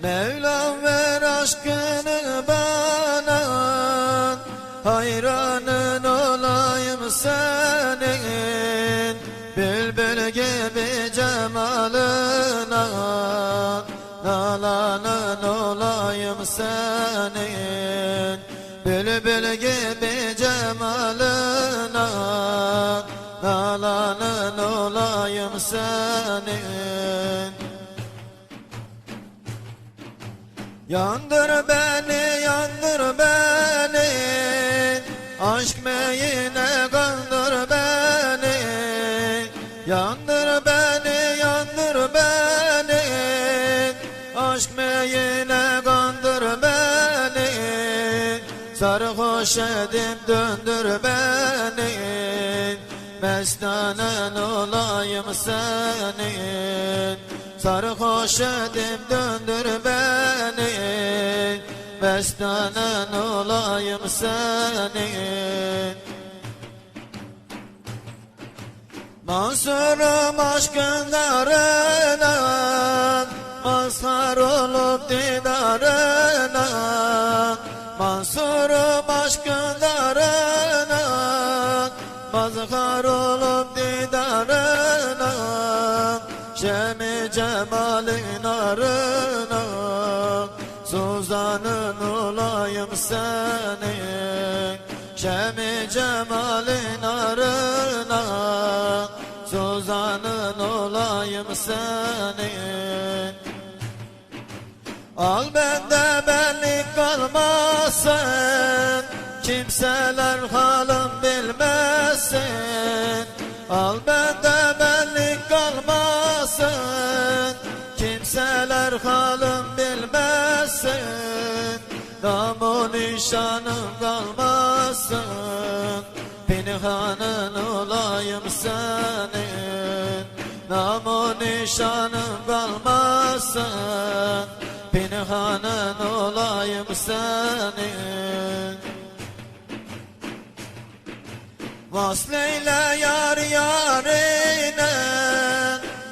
Mevlam ver aşkını bana, hayranın olayım senin. Bülbül gibi cemalına, nalanın olayım senin. Bülbül gibi cemalına, nalanın olayım senin. Yandır beni, yandır beni, aşk meyine kandır beni. Yandır beni, yandır beni, aşk meyine kandır beni. Sarhoş edip döndür beni, mestanen olayım senin. Sarhoş edip döndür beni, mestanen olayım senin. Mansurum aşkın darına, mazhar olup didarına. Mansurum aşkın darına, mazhar olup didarına. Şemi cemalin arına, suzanın olayım senin. Şemi cemalin arına, suzanın olayım senin. Al bende benlik kalmasın, kimseler halım bilmesin. Al bende benlik kalmasın, kimseler halım bilmesin. Namun nişanım kalmasın, pinhanın olayım senin. Namun nişanım kalmasın, pinhanın olayım senin. Vasleyle yar yarine,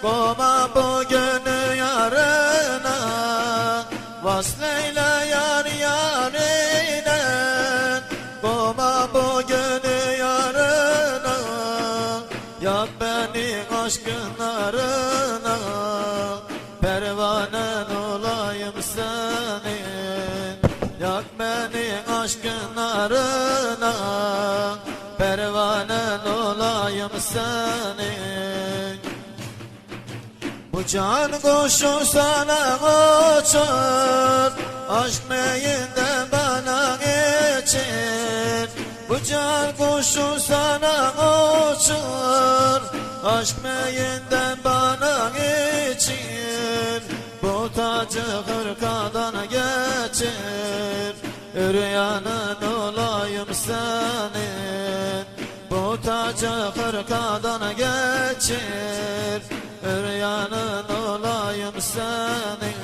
koma bugünü yarına. Vasleyle yar yarine, koma bugünü yarına. Yak beni aşkın arına, pervanen olayım senin. Yak beni aşkın arına, pervanen olayım senin. Bu can kuşu sana uçur, aşk meyinden bana geçir. Bu can kuşu sana uçur, aşk meyinden bana geçir. Bu tacı hırkadan geçir, üryanın olayım senin. Bu tacı hırkadan geçir, üryanın olayım senin.